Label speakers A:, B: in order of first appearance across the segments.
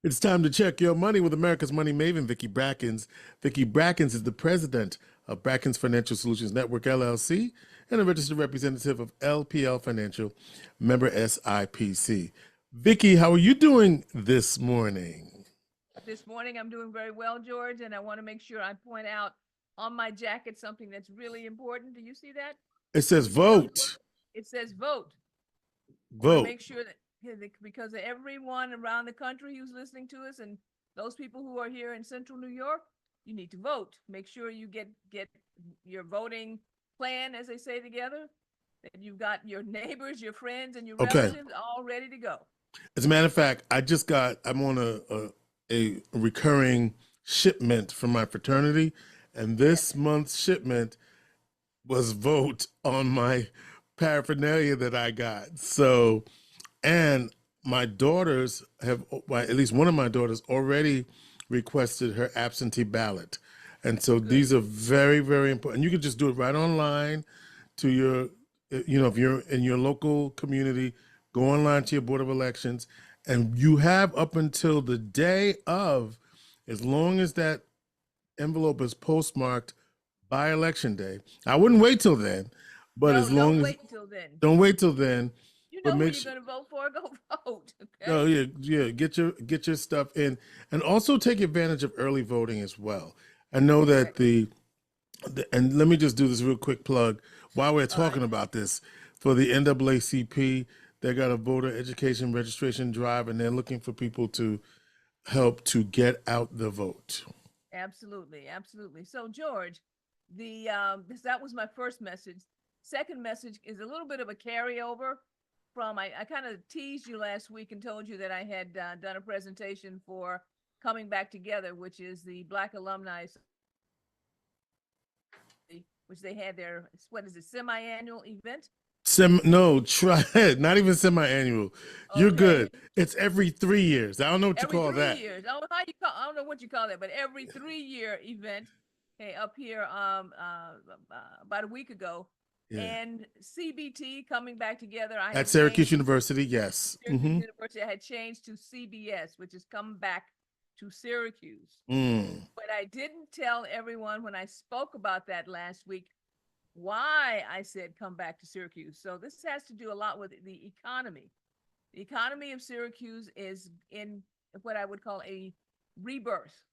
A: It's time to check your money with America's Money Maven, Vicki Brackens. Vicki Brackens is the president of Brackens Financial Solutions Network, LLC, and a registered representative of LPL Financial, member SIPC. Vicki, how are you doing this morning?
B: This morning, I'm doing very well, George, and I want to make sure I point out on my jacket something that's really important. Do you see that?
A: It says
B: See those words?
A: vote.
B: It says vote. I want to
A: Vote.
B: make sure that because everyone around the country who's listening to us and those people who are here in Central New York, you need to vote. Make sure you get your voting plan, as they say, together. That you've got your neighbors, your friends, and your
A: Okay.
B: relatives all ready to go.
A: As a matter of fact, I'm on a recurring shipment from my fraternity, and this month's shipment was vote on my paraphernalia that I got. So, and my daughters well, at least one of my daughters already requested her absentee ballot. And so
B: Good.
A: these are very, very important. You can just do it right online to your, if you're in your local community, go online to your Board of Elections, and you have up until the day of, as long as that envelope is postmarked by election day. I wouldn't wait till then, but
B: No,
A: as long
B: don't
A: as
B: wait until then.
A: don't wait till then,
B: You
A: but
B: know who
A: make
B: you're
A: sure.
B: going to vote for. Go vote. Okay.
A: No, yeah, get your stuff in, and also take advantage of early voting as well. I know that and let me just do this real quick plug while we're
B: All right.
A: talking about this for the NAACP. They got a voter education registration drive, and they're looking for people to help to get out the vote.
B: Absolutely, absolutely. So, George, that was my first message. Second message is a little bit of a carryover from I kind of teased you last week and told you that I had done a presentation for Coming Back Together, which is the Black Alumni, which they had their what is it, semi-annual event.
A: No, try it. Not even semi-annual. You're
B: Okay.
A: good. It's every 3 years. I don't know what you
B: Every
A: call
B: three
A: that.
B: years. I don't know how you call. I don't know what you call that, but every 3 year event. Okay, up here about a week ago,
A: Yeah.
B: and CBT Coming Back Together. I
A: At
B: had
A: Syracuse
B: changed
A: University, yes.
B: Syracuse University. I had changed to CBS, which is Come Back to Syracuse. But I didn't tell everyone when I spoke about that last week why I said come back to Syracuse. So this has to do a lot with the economy. The economy of Syracuse is in what I would call a rebirth.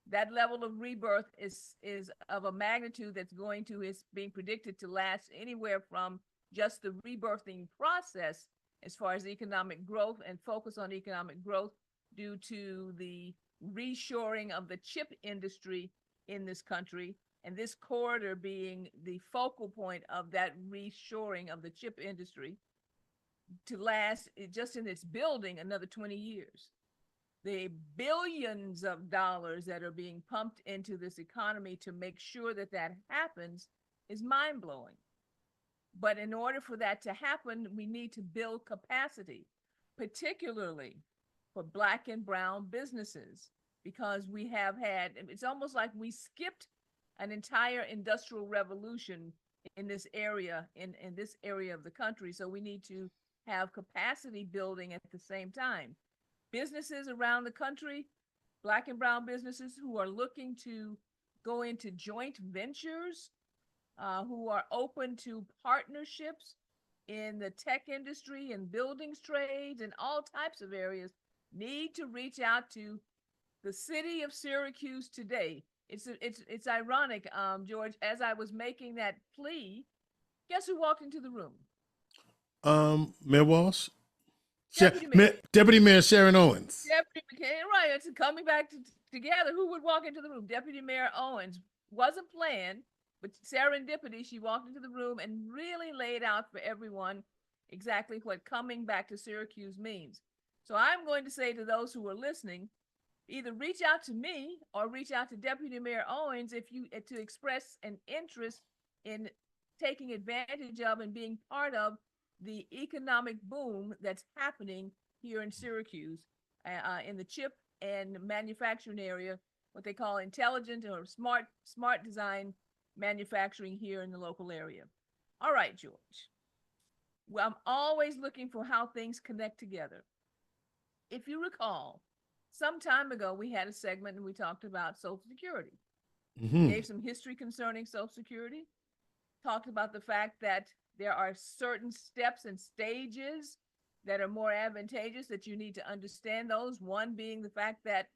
B: That level of rebirth is of a magnitude that's going to is being predicted to last anywhere from just the rebirthing process as far as economic growth and focus on economic growth due to the reshoring of the chip industry in this country, and this corridor being the focal point of that reshoring of the chip industry to last just in its building another 20 years. The billions of dollars that are being pumped into this economy to make sure that that happens is mind blowing. But in order for that to happen, we need to build capacity, particularly for Black and brown businesses, because we have had, it's almost like we skipped an entire industrial revolution in this area, in this area of the country. So we need to have capacity building at the same time. Businesses around the country, Black and brown businesses who are looking to go into joint ventures, who are open to partnerships in the tech industry and buildings trades and all types of areas, need to reach out to the city of Syracuse today. It's ironic, George, as I was making that plea, guess who walked into the room?
A: Mayor Walsh?
B: Deputy Mayor.
A: Deputy Mayor Sharon Owens.
B: Deputy Mayor, right, it's coming back together. Who would walk into the room? Deputy Mayor Owens. Wasn't planned, but serendipity, she walked into the room and really laid out for everyone exactly what coming back to Syracuse means. So I'm going to say to those who are listening, either reach out to me or reach out to Deputy Mayor Owens if you to express an interest in taking advantage of and being part of the economic boom that's happening here in Syracuse, in the chip and manufacturing area, what they call intelligent or smart design manufacturing here in the local area. All right, George. Well, I'm always looking for how things connect together. If you recall, Some time ago, we had a segment and we talked about Social Security,
A: Mm-hmm.
B: gave some history concerning Social Security, talked about the fact that there are certain steps and stages that are more advantageous, that you need to understand those. One being the fact that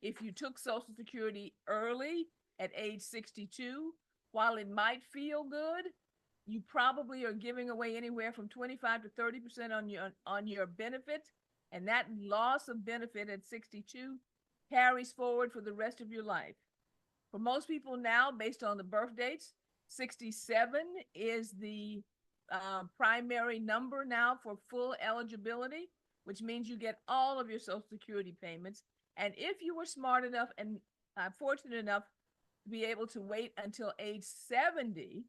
B: if you took Social Security early at age 62, while it might feel good, you probably are giving away anywhere from 25 to 30% on your benefit, and that loss of benefit at 62 carries forward for the rest of your life. For most people now, based on the birth dates, 67 is the primary number now for full eligibility, which means you get all of your Social Security payments. And if you were smart enough and fortunate enough to be able to wait until age 70,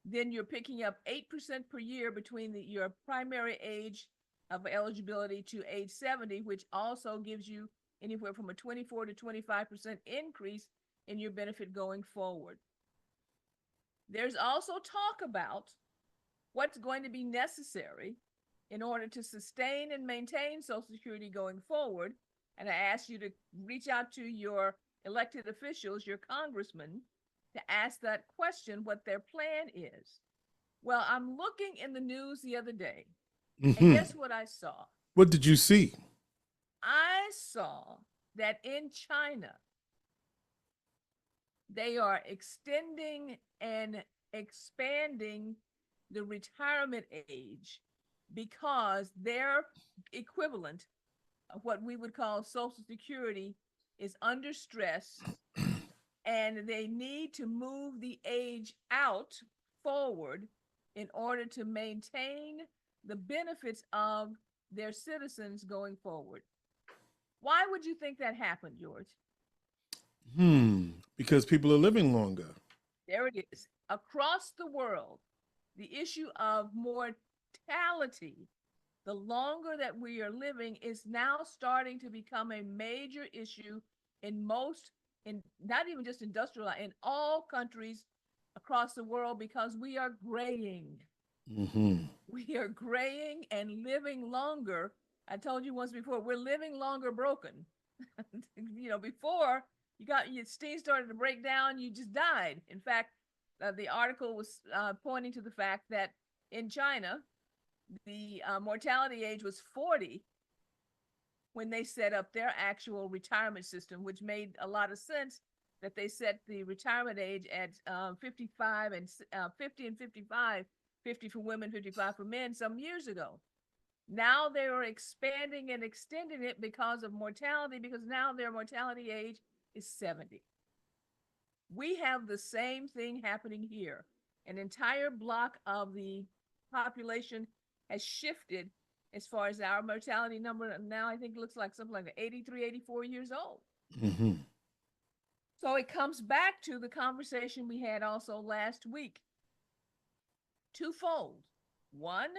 B: then you're picking up 8% per year between your primary age of eligibility to age 70, which also gives you anywhere from a 24 to 25% increase in your benefit going forward. There's also talk about what's going to be necessary in order to sustain and maintain Social Security going forward. And I ask you to reach out to your elected officials, your congressmen, to ask that question, what their plan is. Well, I'm looking in the news the other day,
A: Mm-hmm.
B: and guess what I saw?
A: What did you see?
B: I saw that in China, they are extending and expanding the retirement age because their equivalent of what we would call Social Security is under stress, and they need to move the age out forward in order to maintain the benefits of their citizens going forward. Why would you think that happened, George?
A: Because people are living longer.
B: There it is. Across the world, the issue of mortality, the longer that we are living, is now starting to become a major issue in not even just industrial, in all countries across the world, because we are graying.
A: Mm-hmm.
B: We are graying and living longer. I told you once before, we're living longer broken. Before your steam started to break down, you just died. In fact, the article was pointing to the fact that in China, the mortality age was 40 when they set up their actual retirement system, which made a lot of sense that they set the retirement age at 55 and 50 and 55, 50 for women, 55 for men some years ago. Now they are expanding and extending it because of mortality, because now their mortality age is 70. We have the same thing happening here. An entire block of the population has shifted as far as our mortality number. Now I think it looks like something like 83, 84 years old.
A: Mm-hmm.
B: So it comes back to the conversation we had also last week. Twofold. One,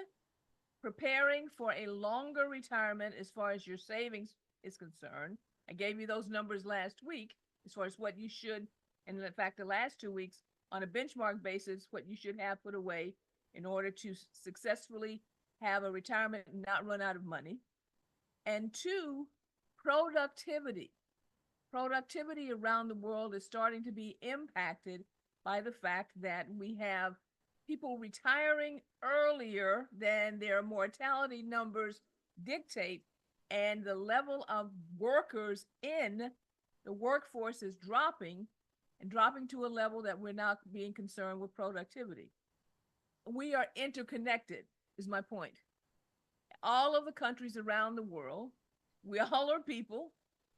B: preparing for a longer retirement as far as your savings is concerned. I gave you those numbers last week as far as what you should, and in fact, the last 2 weeks on a benchmark basis, what you should have put away in order to successfully have a retirement and not run out of money. And two, productivity. Productivity around the world is starting to be impacted by the fact that we have people retiring earlier than their mortality numbers dictate, and the level of workers in the workforce is dropping to a level that we're not being concerned with productivity. We are interconnected, is my point. All of the countries around the world, we all are people.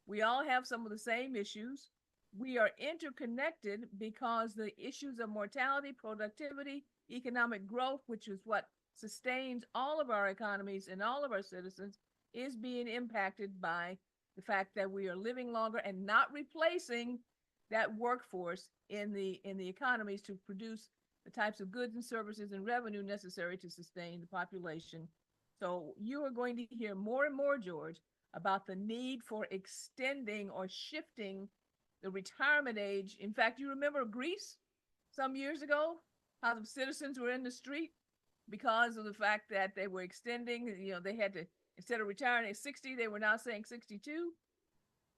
B: We all have some of the same issues. We are interconnected because the issues of mortality, productivity, economic growth, which is what sustains all of our economies and all of our citizens, is being impacted by the fact that we are living longer and not replacing that workforce in the economies to produce the types of goods and services and revenue necessary to sustain the population. So you are going to hear more and more, George, about the need for extending or shifting the retirement age. In fact, you remember Greece some years ago, how the citizens were in the street because of the fact that they were extending, they had to, instead of retiring at 60, they were now saying 62.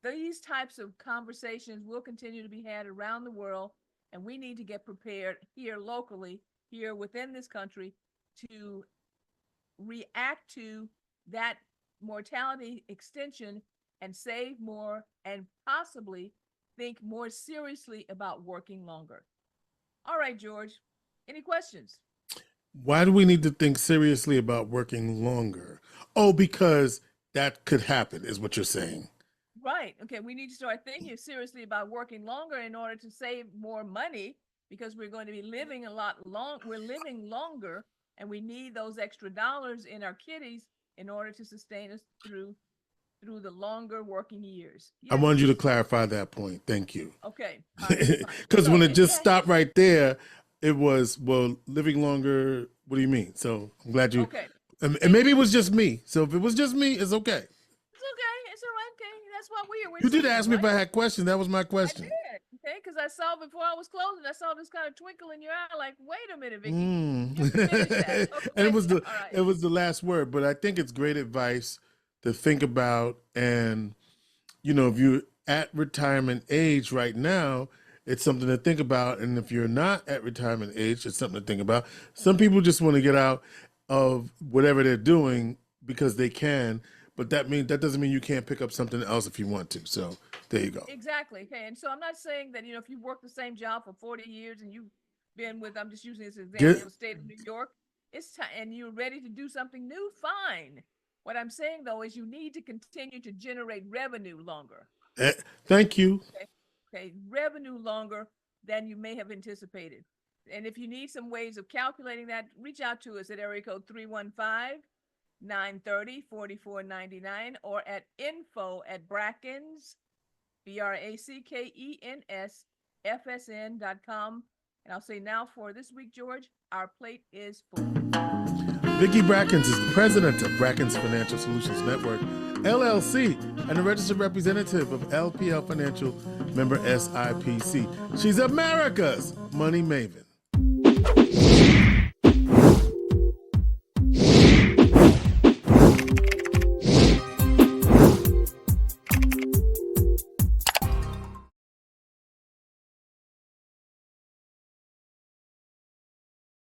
B: these types of conversations will continue to be had around the world, and we need to get prepared here locally, here within this country, to react to that mortality extension and save more and possibly think more seriously about working longer. All right, George, any questions?
A: Why do we need to think seriously about working longer? Oh, because that could happen, is what you're saying.
B: Right. Okay. We need to start thinking seriously about working longer in order to save more money, because we're going to be living we're living longer, and we need those extra dollars in our kitties in order to sustain us through the longer working years.
A: I
B: Yes.
A: wanted you to clarify that point. Thank you.
B: Okay. All right. Fine.
A: Because
B: So,
A: when it just stopped right there, it was, well, living longer. What do you mean? So I'm glad you,
B: okay.
A: and maybe it was just me. So if it was just me, it's okay.
B: It's okay. It's all right. Okay. That's what we're
A: You did
B: team,
A: ask me
B: right?
A: if I had questions. That was my
B: I
A: question.
B: did. Okay. Because I saw before I was closing, I saw this kind of twinkle in your eye, like, wait a minute, Vicki. Just finish that. Okay.
A: And it was
B: All right.
A: it was the last word, but I think it's great advice to think about. And you know, if you're at retirement age right now, it's something to think about. And if you're not at retirement age, it's something to think about. Some people just want to get out of whatever they're doing because they can, but that doesn't mean you can't pick up something else if you want to. So there you go.
B: Exactly. Okay. And so I'm not saying that, if you work the same job for 40 years and you've been with, I'm just using this example, the state of New York, it's time, and you're ready to do something new, fine. What I'm saying, though, is you need to continue to generate revenue longer.
A: Thank you.
B: Okay. Revenue longer than you may have anticipated. And if you need some ways of calculating that, reach out to us at area code 315-930-4499 or at info@Brackens, Brackens, FSN.com. And I'll say now for this week, George, our plate is full.
A: Vicki Brackens is the president of Brackens Financial Solutions Network, LLC, and a registered representative of LPL Financial, member SIPC. She's America's Money Maven.